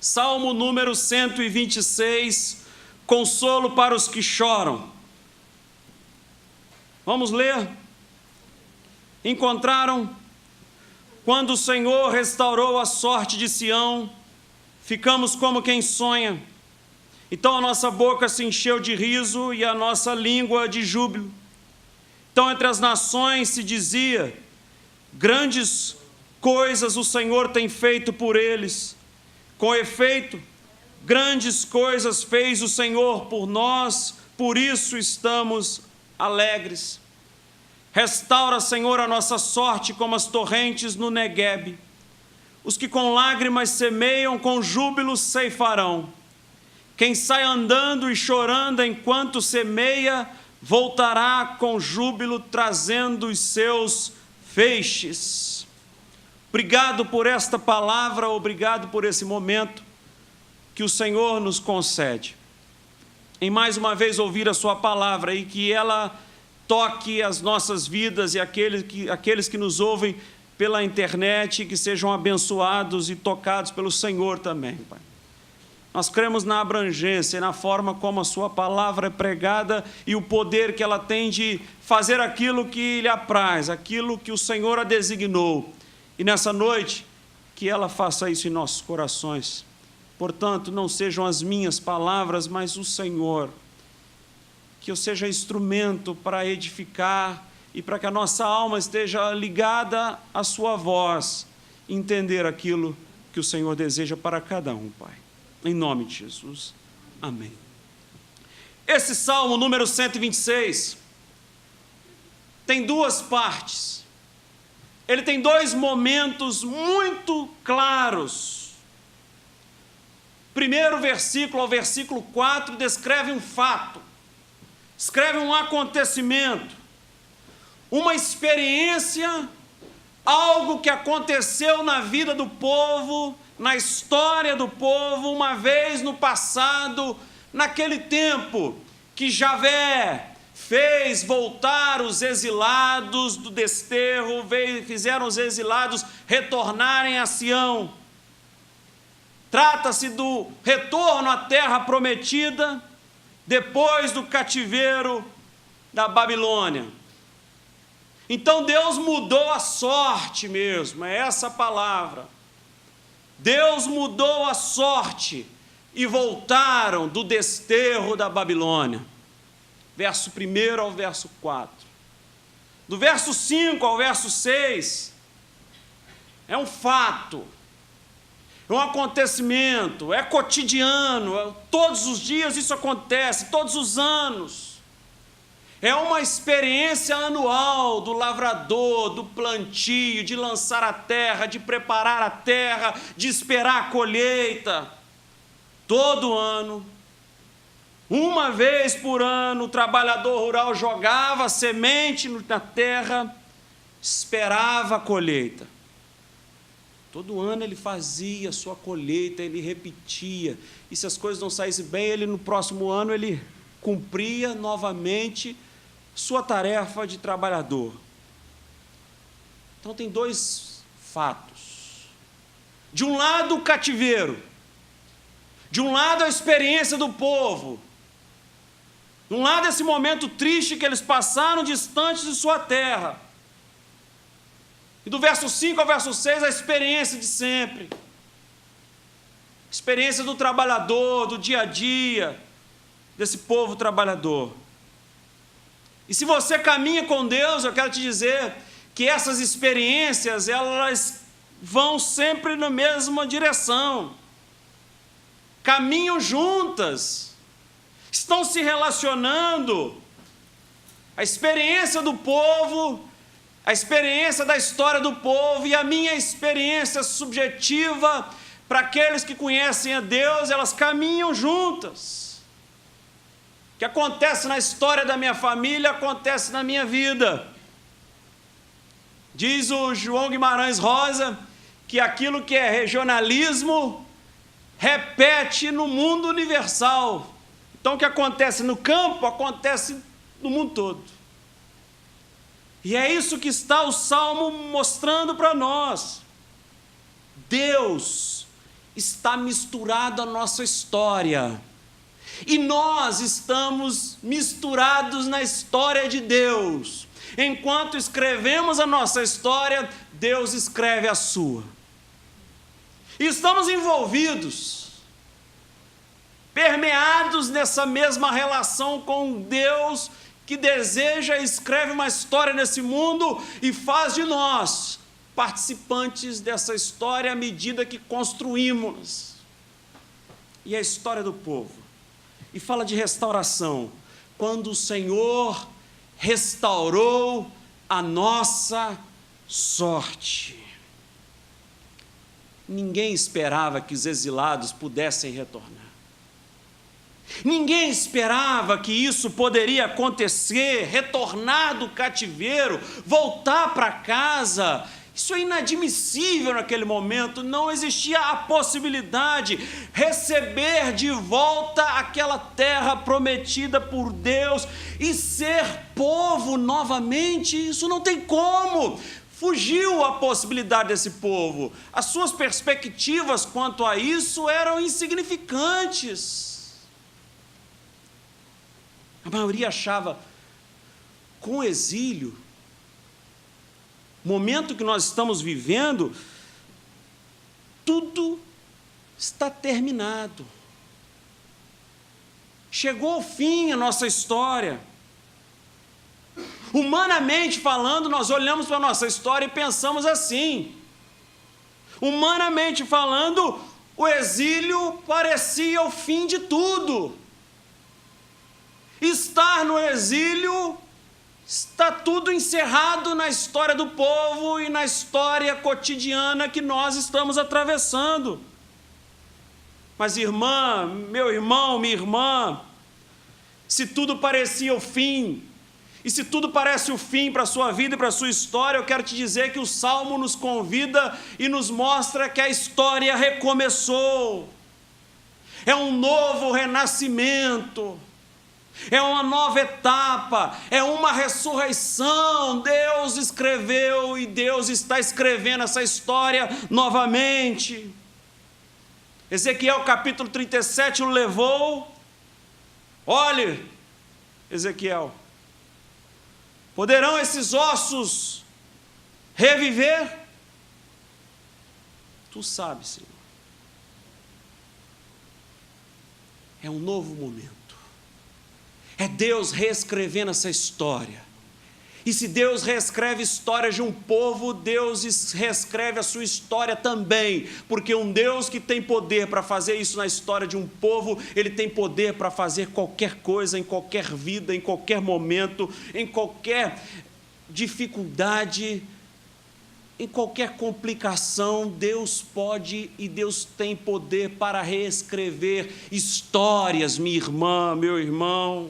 Salmo número 126, consolo para os que choram. Vamos ler? Encontraram? Quando o Senhor restaurou a sorte de Sião, ficamos como quem sonha. Então a nossa boca se encheu de riso e a nossa língua de júbilo. Então entre as nações se dizia: grandes coisas o Senhor tem feito por eles. Com efeito, grandes coisas fez o Senhor por nós, por isso estamos alegres. Restaura, Senhor, a nossa sorte como as torrentes no Neguebe. Os que com lágrimas semeiam, com júbilo ceifarão. Quem sai andando e chorando enquanto semeia, voltará com júbilo trazendo os seus feixes. Obrigado por esta palavra, obrigado por esse momento que o Senhor nos concede. Em mais uma vez ouvir a sua palavra e que ela toque as nossas vidas e aqueles que nos ouvem pela internet, que sejam abençoados e tocados pelo Senhor também, Pai. Nós cremos na abrangência e na forma como a sua palavra é pregada e o poder que ela tem de fazer aquilo que lhe apraz, aquilo que o Senhor a designou. E nessa noite, que ela faça isso em nossos corações. Portanto, não sejam as minhas palavras, mas o Senhor. Que eu seja instrumento para edificar e para que a nossa alma esteja ligada à sua voz, entender aquilo que o Senhor deseja para cada um, Pai. Em nome de Jesus. Amém. Esse Salmo número 126 tem duas partes. Ele tem dois momentos muito claros. Primeiro versículo ao versículo 4 descreve um fato, descreve um acontecimento, uma experiência, algo que aconteceu na vida do povo, na história do povo, uma vez no passado, naquele tempo que Javé fez voltar os exilados do desterro, fizeram os exilados retornarem a Sião. Trata-se do retorno à terra prometida, depois do cativeiro da Babilônia. Então Deus mudou a sorte mesmo, é essa a palavra. Deus mudou a sorte e voltaram do desterro da Babilônia. Verso 1 ao verso 4. Do verso 5 ao verso 6, é um fato, é um acontecimento, é cotidiano, todos os dias isso acontece, todos os anos. É uma experiência anual do lavrador, do plantio, de lançar a terra, de preparar a terra, de esperar a colheita. Todo ano, uma vez por ano, o trabalhador rural jogava a semente na terra, esperava a colheita. Todo ano ele fazia a sua colheita, ele repetia. E se as coisas não saíssem bem, ele no próximo ano ele cumpria novamente sua tarefa de trabalhador. Então tem dois fatos. De um lado o cativeiro, de um lado a experiência do povo, de um lado esse momento triste que eles passaram distantes de sua terra. E do verso 5 ao verso 6 a experiência de sempre. Experiência do trabalhador, do dia a dia, desse povo trabalhador. E se você caminha com Deus, eu quero te dizer que essas experiências, elas vão sempre na mesma direção. Caminham juntas. Estão se relacionando. A experiência do povo, a experiência da história do povo e a minha experiência subjetiva, para aqueles que conhecem a Deus, elas caminham juntas. O que acontece na história da minha família, acontece na minha vida. Diz o João Guimarães Rosa que aquilo que é regionalismo repete no mundo universal. Então o que acontece no campo, acontece no mundo todo. E é isso que está o Salmo mostrando para nós. Deus está misturado à nossa história. E nós estamos misturados na história de Deus. Enquanto escrevemos a nossa história, Deus escreve a sua. E estamos envolvidos, permeados nessa mesma relação com Deus, que deseja e escreve uma história nesse mundo e faz de nós participantes dessa história à medida que construímos. E a história do povo. E fala de restauração. Quando o Senhor restaurou a nossa sorte. Ninguém esperava que os exilados pudessem retornar. Ninguém esperava que isso poderia acontecer, retornar do cativeiro, voltar para casa. Isso é inadmissível naquele momento, não existia a possibilidade de receber de volta aquela terra prometida por Deus e ser povo novamente, isso não tem como. Fugiu a possibilidade desse povo, as suas perspectivas quanto a isso eram insignificantes. A maioria achava, com o exílio, momento que nós estamos vivendo, tudo está terminado. Chegou ao fim a nossa história. Humanamente falando, nós olhamos para a nossa história e pensamos assim. Humanamente falando, o exílio parecia o fim de tudo. Estar no exílio está tudo encerrado na história do povo e na história cotidiana que nós estamos atravessando. Mas irmã, meu irmão, minha irmã, se tudo parecia o fim, e se tudo parece o fim para a sua vida e para a sua história, eu quero te dizer que o Salmo nos convida e nos mostra que a história recomeçou. É um novo renascimento. É uma nova etapa, é uma ressurreição. Deus escreveu e Deus está escrevendo essa história novamente. Ezequiel capítulo 37 o levou. Olhe, Ezequiel, poderão esses ossos reviver? Tu sabes, Senhor. É um novo momento. É Deus reescrevendo essa história. E se Deus reescreve a história de um povo, Deus reescreve a sua história também. Porque um Deus que tem poder para fazer isso na história de um povo, Ele tem poder para fazer qualquer coisa, em qualquer vida, em qualquer momento, em qualquer dificuldade, em qualquer complicação. Deus pode e Deus tem poder para reescrever histórias, minha irmã, meu irmão.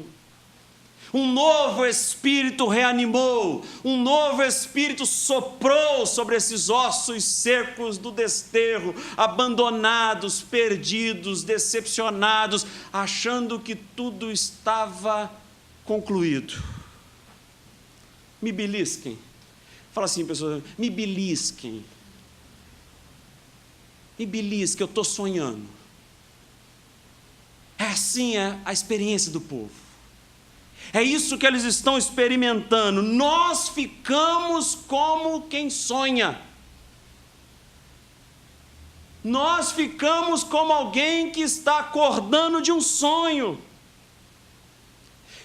Um novo espírito reanimou, um novo espírito soprou sobre esses ossos secos do desterro, abandonados, perdidos, decepcionados, achando que tudo estava concluído. Me belisquem. Fala assim, pessoas, me belisquem. Me belisquem, eu estou sonhando. É assim a experiência do povo. É isso que eles estão experimentando. Nós ficamos como quem sonha. Nós ficamos como alguém que está acordando de um sonho.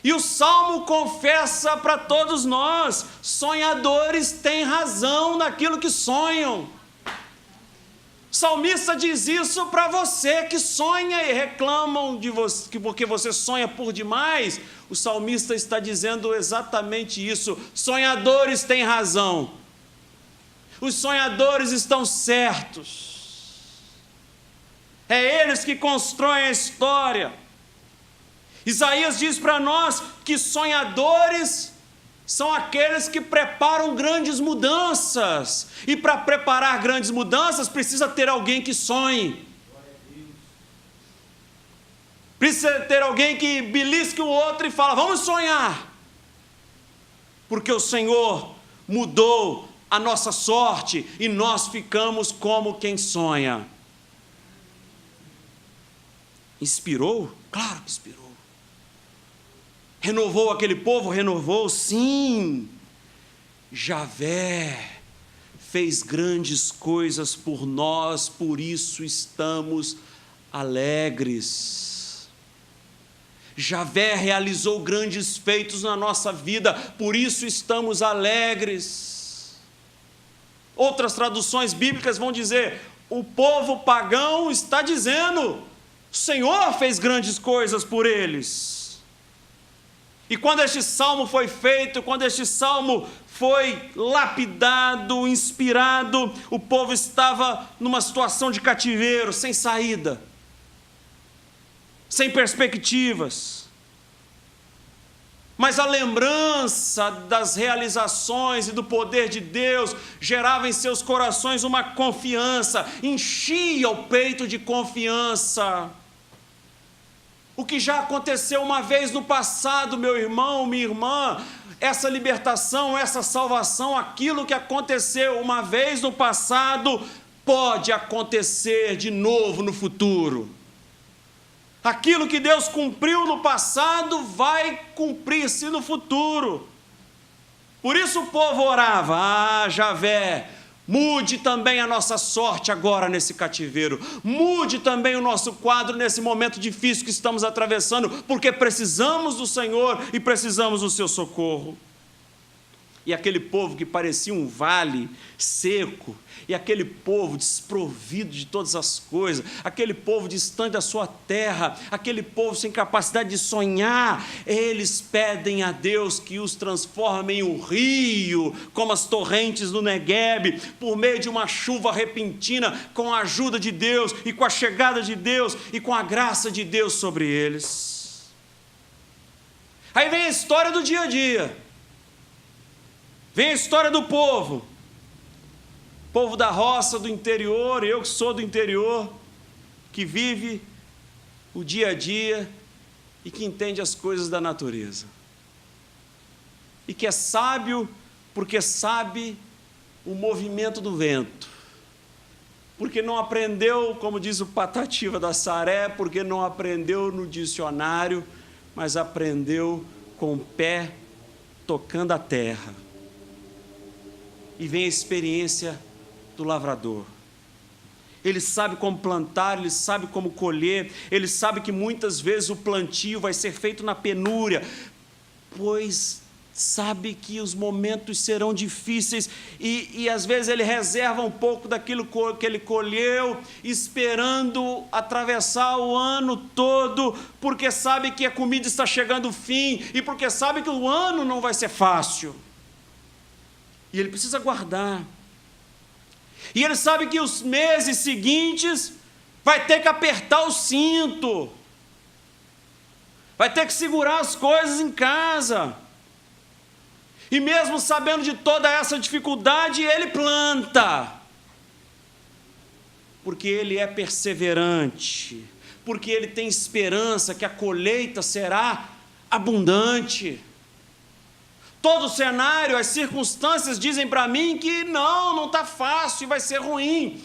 E o Salmo confessa para todos nós: sonhadores têm razão naquilo que sonham. O salmista diz isso para você que sonha e reclamam de você, que porque você sonha por demais. O salmista está dizendo exatamente isso. Sonhadores têm razão. Os sonhadores estão certos. É eles que constroem a história. Isaías diz para nós que sonhadores são aqueles que preparam grandes mudanças. E para preparar grandes mudanças, precisa ter alguém que sonhe. Precisa ter alguém que belisque o outro e fala, vamos sonhar. Porque o Senhor mudou a nossa sorte e nós ficamos como quem sonha. Inspirou? Claro que inspirou. Renovou aquele povo? Renovou, sim. Javé fez grandes coisas por nós, por isso estamos alegres. Javé realizou grandes feitos na nossa vida, por isso estamos alegres. Outras traduções bíblicas vão dizer: o povo pagão está dizendo, o Senhor fez grandes coisas por eles. E quando este salmo foi feito, quando este salmo foi lapidado, inspirado, o povo estava numa situação de cativeiro, sem saída, sem perspectivas. Mas a lembrança das realizações e do poder de Deus gerava em seus corações uma confiança, enchia o peito de confiança. O que já aconteceu uma vez no passado, meu irmão, minha irmã, essa libertação, essa salvação, aquilo que aconteceu uma vez no passado, pode acontecer de novo no futuro. Aquilo que Deus cumpriu no passado vai cumprir-se no futuro. Por isso o povo orava: Javé, mude também a nossa sorte agora nesse cativeiro, mude também o nosso quadro nesse momento difícil que estamos atravessando, porque precisamos do Senhor e precisamos do seu socorro. E aquele povo que parecia um vale seco, e aquele povo desprovido de todas as coisas, aquele povo distante da sua terra, aquele povo sem capacidade de sonhar, eles pedem a Deus que os transforme em um rio, como as torrentes do Neguebe, por meio de uma chuva repentina, com a ajuda de Deus, e com a chegada de Deus, e com a graça de Deus sobre eles. Aí vem a história do dia a dia, vem a história do povo da roça, do interior, eu que sou do interior, que vive o dia a dia e que entende as coisas da natureza. E que é sábio porque sabe o movimento do vento. Porque não aprendeu, como diz o Patativa da Saré, porque não aprendeu no dicionário, mas aprendeu com o pé tocando a terra. E vem a experiência do lavrador. Ele sabe como plantar, ele sabe como colher, ele sabe que muitas vezes o plantio vai ser feito na penúria, pois sabe que os momentos serão difíceis e às vezes ele reserva um pouco daquilo que ele colheu, esperando atravessar o ano todo, porque sabe que a comida está chegando ao fim e porque sabe que o ano não vai ser fácil. E ele precisa guardar. E ele sabe que os meses seguintes vai ter que apertar o cinto, vai ter que segurar as coisas em casa. E mesmo sabendo de toda essa dificuldade, ele planta, porque ele é perseverante, porque ele tem esperança que a colheita será abundante. Todo o cenário, as circunstâncias dizem para mim que não está fácil e vai ser ruim.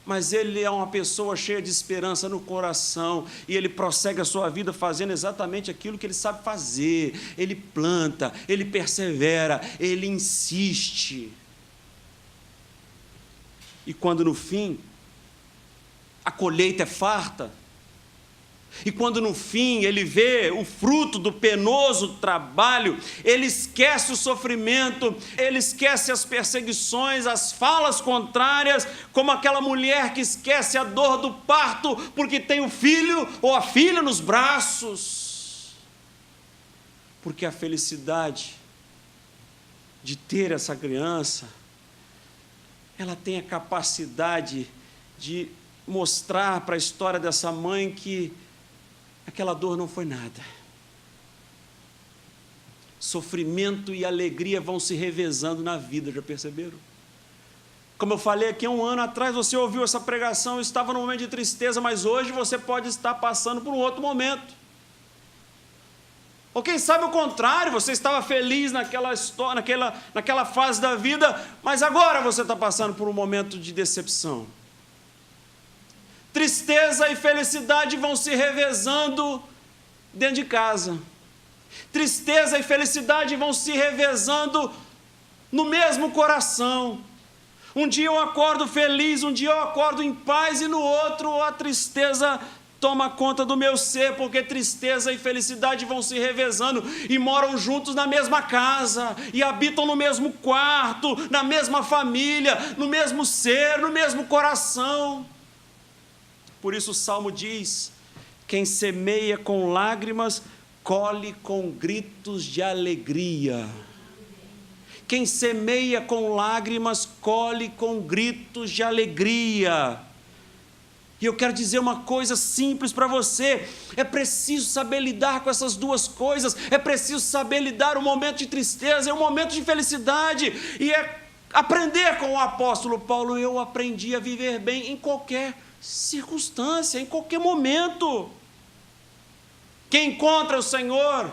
Mas ele é uma pessoa cheia de esperança no coração e ele prossegue a sua vida fazendo exatamente aquilo que ele sabe fazer. Ele planta, ele persevera, ele insiste. E quando no fim a colheita é farta, e quando no fim ele vê o fruto do penoso trabalho, ele esquece o sofrimento, ele esquece as perseguições, as falas contrárias, como aquela mulher que esquece a dor do parto porque tem o filho ou a filha nos braços. Porque a felicidade de ter essa criança, ela tem a capacidade de mostrar para a história dessa mãe que aquela dor não foi nada. Sofrimento e alegria vão se revezando na vida, já perceberam? Como eu falei aqui, 1 ano atrás, você ouviu essa pregação, estava num momento de tristeza, mas hoje você pode estar passando por um outro momento. Ou quem sabe o contrário, você estava feliz naquela história, naquela fase da vida, mas agora você está passando por um momento de decepção. Tristeza e felicidade vão se revezando dentro de casa. Tristeza e felicidade vão se revezando no mesmo coração. Um dia eu acordo feliz, um dia eu acordo em paz, e no outro a tristeza toma conta do meu ser, porque tristeza e felicidade vão se revezando e moram juntos na mesma casa, e habitam no mesmo quarto, na mesma família, no mesmo ser, no mesmo coração. Por isso o Salmo diz: quem semeia com lágrimas, colhe com gritos de alegria. Quem semeia com lágrimas, colhe com gritos de alegria. E eu quero dizer uma coisa simples para você: é preciso saber lidar com essas duas coisas, é preciso saber lidar o momento de tristeza e o momento de felicidade, e é aprender com o apóstolo Paulo. Eu aprendi a viver bem em qualquer circunstância, em qualquer momento. Quem encontra o Senhor,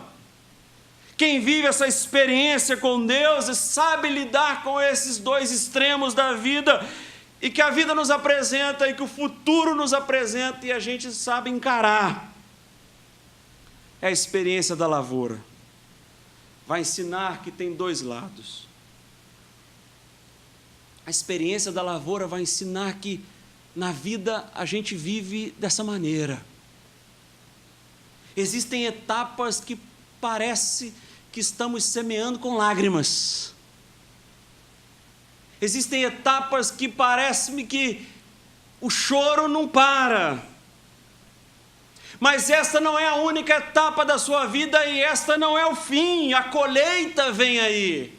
quem vive essa experiência com Deus, sabe lidar com esses dois extremos da vida, e que a vida nos apresenta, e que o futuro nos apresenta, e a gente sabe encarar. É a experiência da lavoura. Vai ensinar que tem dois lados. A experiência da lavoura vai ensinar que na vida a gente vive dessa maneira. Existem etapas que parece que estamos semeando com lágrimas. Existem etapas que parece-me que o choro não para. Mas esta não é a única etapa da sua vida, e esta não é o fim. A colheita vem aí.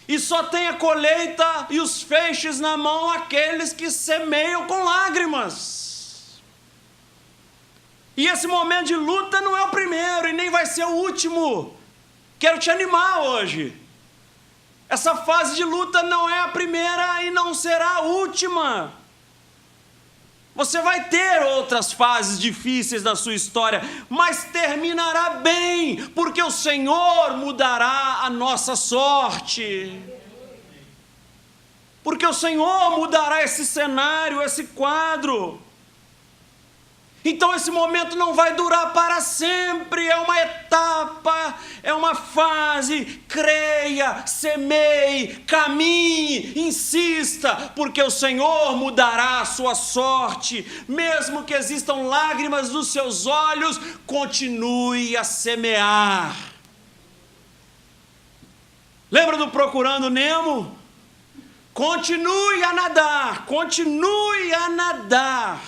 E só tem a colheita e os feixes na mão aqueles que semeiam com lágrimas. E esse momento de luta não é o primeiro e nem vai ser o último. Quero te animar hoje. Essa fase de luta não é a primeira e não será a última. Você vai ter outras fases difíceis na sua história, mas terminará bem, porque o Senhor mudará a nossa sorte. Porque o Senhor mudará esse cenário, esse quadro. Então esse momento não vai durar para sempre, é uma etapa, é uma fase. Creia, semeie, caminhe, insista, porque o Senhor mudará a sua sorte. Mesmo que existam lágrimas nos seus olhos, continue a semear. Lembra do Procurando Nemo? Continue a nadar, continue a nadar.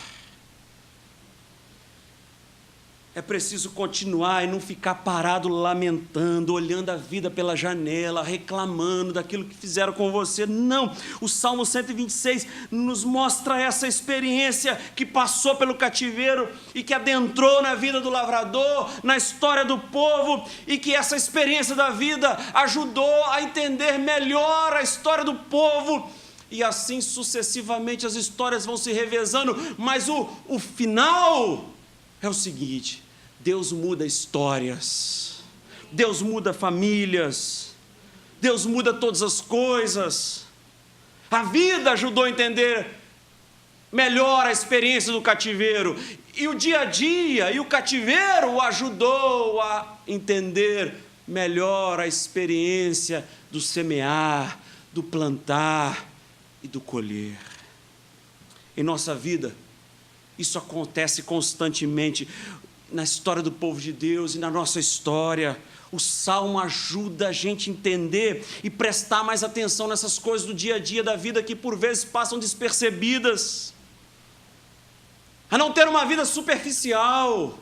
É preciso continuar e não ficar parado lamentando, olhando a vida pela janela, reclamando daquilo que fizeram com você. Não, o Salmo 126 nos mostra essa experiência que passou pelo cativeiro e que adentrou na vida do lavrador, na história do povo, e que essa experiência da vida ajudou a entender melhor a história do povo. E assim sucessivamente as histórias vão se revezando, mas o final é o seguinte: Deus muda histórias, Deus muda famílias, Deus muda todas as coisas. A vida ajudou a entender melhor a experiência do cativeiro, e o dia a dia e o cativeiro ajudou a entender melhor a experiência do semear, do plantar e do colher. Em nossa vida, isso acontece constantemente na história do povo de Deus e na nossa história. O Salmo ajuda a gente a entender e prestar mais atenção nessas coisas do dia a dia da vida que por vezes passam despercebidas. A não ter uma vida superficial,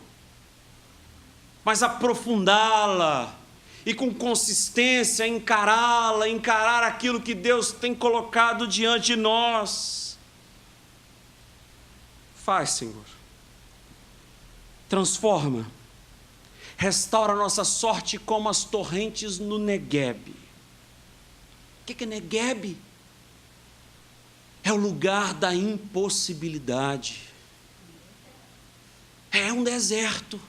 mas aprofundá-la e com consistência encará-la, encarar aquilo que Deus tem colocado diante de nós. Faz, Senhor. Transforma. Restaura a nossa sorte como as torrentes no Neguebe. O que é Neguebe? É o lugar da impossibilidade. É um deserto.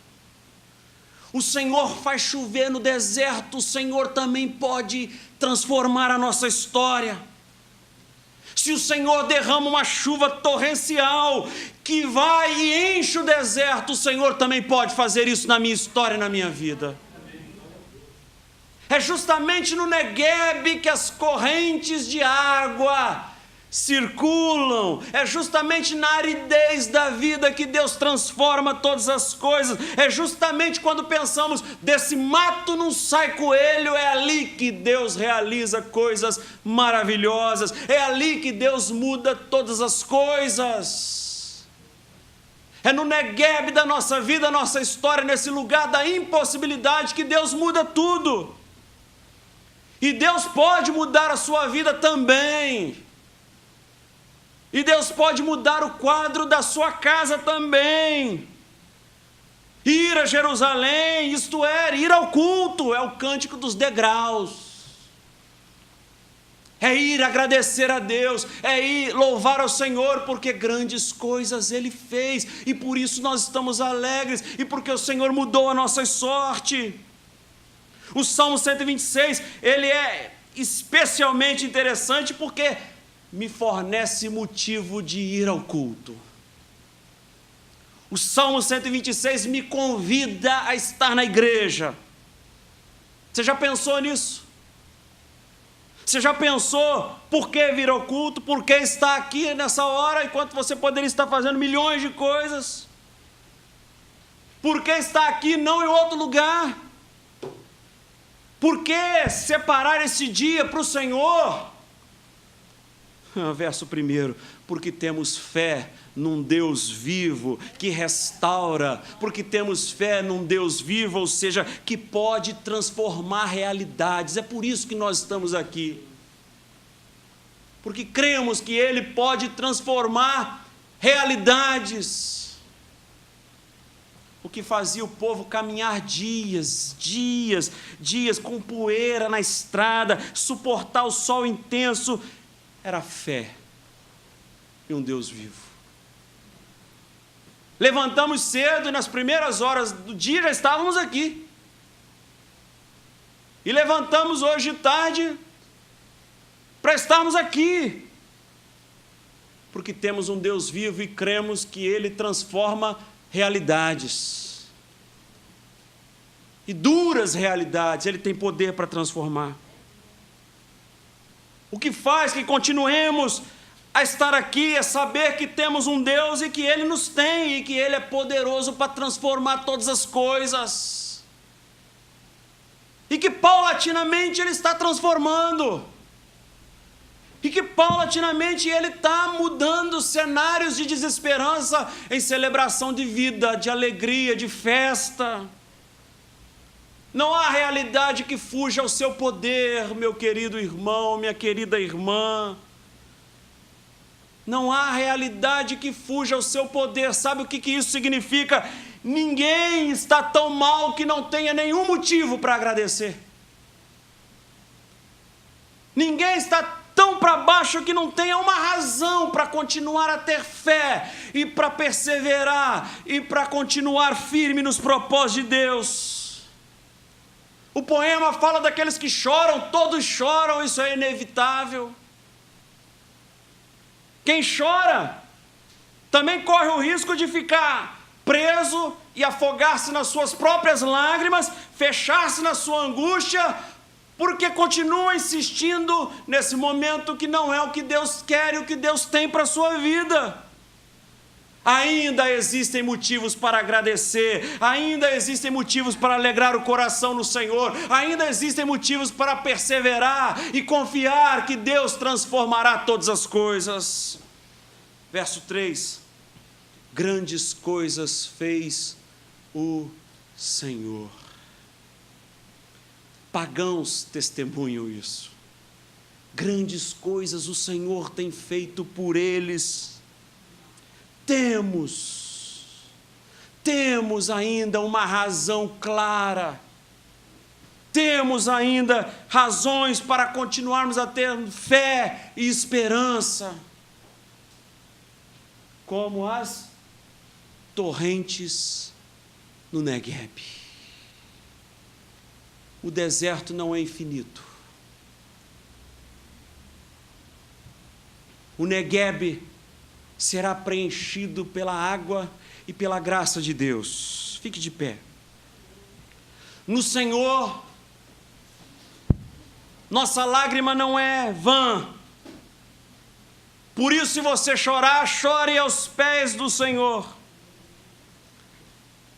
O Senhor faz chover no deserto, o Senhor também pode transformar a nossa história. Se o Senhor derrama uma chuva torrencial que vai e enche o deserto, o Senhor também pode fazer isso na minha história e na minha vida. É justamente no Negueb que as correntes de água circulam. É justamente na aridez da vida que Deus transforma todas as coisas. É justamente quando pensamos, desse mato não sai coelho, é ali que Deus realiza coisas maravilhosas. É ali que Deus muda todas as coisas. É no Negueb da nossa vida, nossa história, nesse lugar da impossibilidade que Deus muda tudo. E Deus pode mudar a sua vida também. E Deus pode mudar o quadro da sua casa também. Ir a Jerusalém, isto é, ir ao culto, é o cântico dos degraus. É ir agradecer a Deus, é ir louvar ao Senhor, porque grandes coisas Ele fez, e por isso nós estamos alegres, e porque o Senhor mudou a nossa sorte. O Salmo 126, ele é especialmente interessante porque me fornece motivo de ir ao culto. O Salmo 126 me convida a estar na igreja. Você já pensou nisso? Você já pensou por que vir ao culto? Por que estar aqui nessa hora, enquanto você poderia estar fazendo milhões de coisas? Por que estar aqui, não em outro lugar? Por que separar esse dia para o Senhor? Verso 1, porque temos fé num Deus vivo que restaura, porque temos fé num Deus vivo, ou seja, que pode transformar realidades. É por isso que nós estamos aqui, porque cremos que Ele pode transformar realidades. O que fazia o povo caminhar dias com poeira na estrada, suportar o sol intenso, era fé em um Deus vivo. Levantamos cedo e nas primeiras horas do dia já estávamos aqui. E levantamos hoje de tarde para estarmos aqui. Porque temos um Deus vivo e cremos que Ele transforma realidades. E duras realidades, Ele tem poder para transformar. O que faz que continuemos a estar aqui é saber que temos um Deus e que Ele nos tem, e que Ele é poderoso para transformar todas as coisas. E que paulatinamente Ele está transformando. E que paulatinamente Ele está mudando cenários de desesperança em celebração de vida, de alegria, de festa. Não há realidade que fuja ao seu poder, meu querido irmão, minha querida irmã. Não há realidade que fuja ao seu poder. Sabe o que isso significa? Ninguém está tão mal que não tenha nenhum motivo para agradecer. Ninguém está tão para baixo que não tenha uma razão para continuar a ter fé e para perseverar e para continuar firme nos propósitos de Deus. O poema fala daqueles que choram, todos choram, isso é inevitável. Quem chora também corre o risco de ficar preso e afogar-se nas suas próprias lágrimas, fechar-se na sua angústia, porque continua insistindo nesse momento que não é o que Deus quer e o que Deus tem para a sua vida. Ainda existem motivos para agradecer, ainda existem motivos para alegrar o coração no Senhor, ainda existem motivos para perseverar e confiar que Deus transformará todas as coisas. Verso 3: grandes coisas fez o Senhor. Pagãos testemunham isso. Grandes coisas o Senhor tem feito por eles. Temos ainda uma razão clara, temos ainda razões para continuarmos a ter fé e esperança, como as torrentes no Negueb. O deserto não é infinito. o Neguebe será preenchido pela água e pela graça de Deus. Fique de pé. No Senhor, nossa lágrima não é vã. Por isso, se você chorar, chore aos pés do Senhor.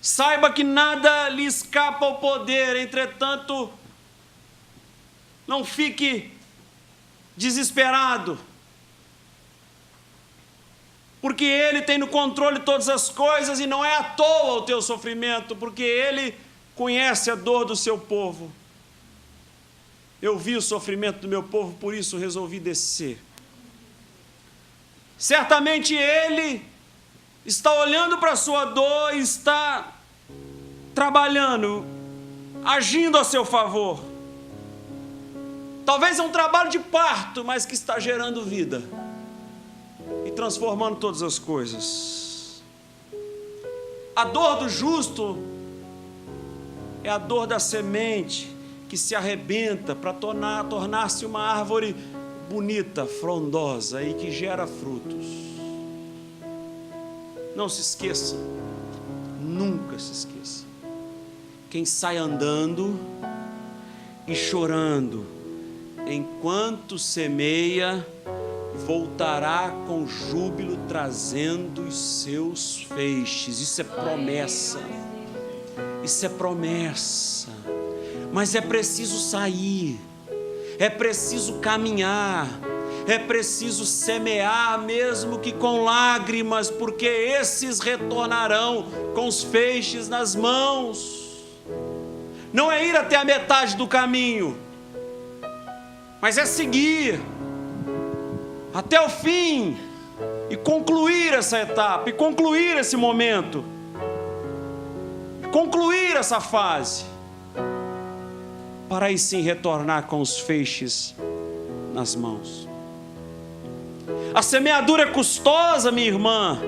Saiba que nada lhe escapa ao poder, entretanto, não fique desesperado, porque Ele tem no controle todas as coisas e não é à toa o teu sofrimento, porque Ele conhece a dor do seu povo. Eu vi o sofrimento do meu povo, por isso resolvi descer. Certamente Ele está olhando para a sua dor e está trabalhando, agindo a seu favor. Talvez é um trabalho de parto, mas que está gerando vida e transformando todas as coisas. A dor do justo é a dor da semente que se arrebenta para tornar-se uma árvore bonita, frondosa e que gera frutos. Não se esqueça, nunca se esqueça. Quem sai andando e chorando enquanto semeia, voltará com júbilo trazendo os seus feixes. Isso é promessa. Isso é promessa. Mas é preciso sair, é preciso caminhar, é preciso semear, mesmo que com lágrimas, porque esses retornarão com os feixes nas mãos. Não é ir até a metade do caminho, mas é seguir até o fim e concluir essa etapa, e concluir esse momento, concluir essa fase, para aí sim retornar com os feixes nas mãos. A semeadura é custosa, minha irmã,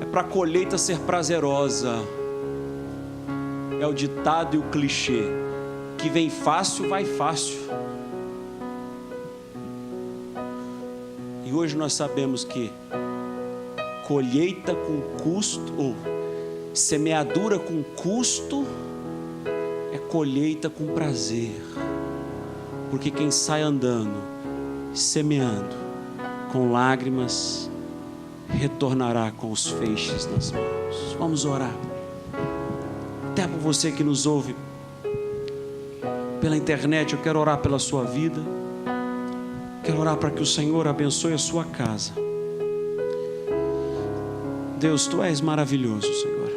é para a colheita ser prazerosa. É o ditado e o clichê: que vem fácil, vai fácil. E hoje nós sabemos que colheita com custo, ou semeadura com custo, é colheita com prazer. Porque quem sai andando, semeando, com lágrimas, retornará com os feixes nas mãos. Vamos orar. Até para você que nos ouve pela internet, eu quero orar pela sua vida. Quero orar para que o Senhor abençoe a sua casa. Deus, Tu és maravilhoso, Senhor.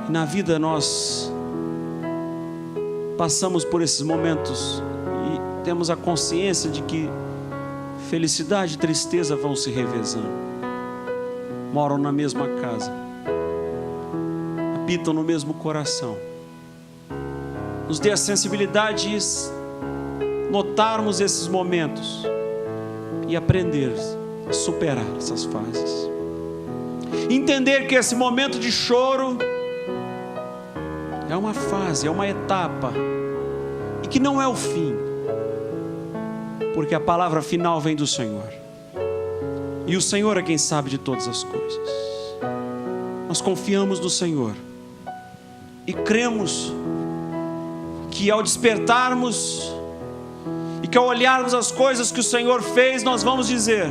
E na vida nós passamos por esses momentos e temos a consciência de que felicidade e tristeza vão se revezando. Moram na mesma casa, habitam no mesmo coração. Nos dê a sensibilidade de notarmos esses momentos e aprender a superar essas fases. Entender que esse momento de choro é uma fase, é uma etapa, e que não é o fim, porque a palavra final vem do Senhor, e o Senhor é quem sabe de todas as coisas. Nós confiamos no Senhor e cremos que ao despertarmos e que ao olharmos as coisas que o Senhor fez, nós vamos dizer: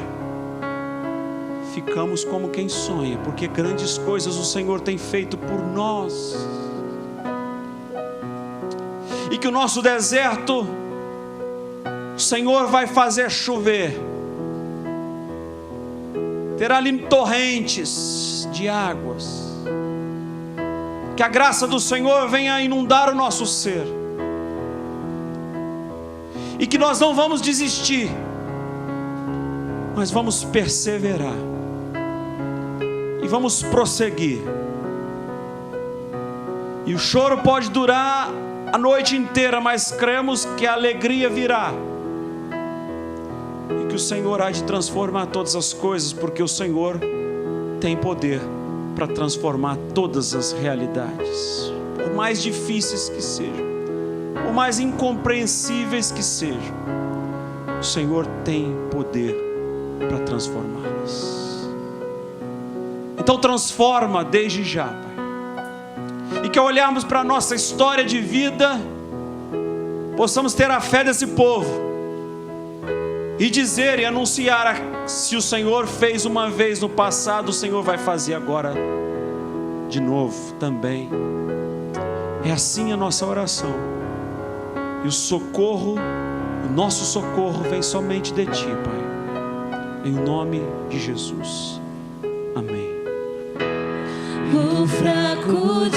ficamos como quem sonha, porque grandes coisas o Senhor tem feito por nós. E que o nosso deserto, o Senhor vai fazer chover. Terá ali torrentes de águas. Que a graça do Senhor venha inundar o nosso ser. E que nós não vamos desistir, mas vamos perseverar. E vamos prosseguir. E o choro pode durar a noite inteira, mas cremos que a alegria virá. E que o Senhor há de transformar todas as coisas, porque o Senhor tem poder para transformar todas as realidades. Por mais difíceis que sejam, por mais incompreensíveis que sejam, o Senhor tem poder para transformá-las. Então transforma desde já, Pai. E que ao olharmos para a nossa história de vida, possamos ter a fé desse povo e dizer e anunciar: se o Senhor fez uma vez no passado, o Senhor vai fazer agora de novo também. É assim a nossa oração. E o socorro, o nosso socorro vem somente de Ti, Pai. Em nome de Jesus. Amém. O fraco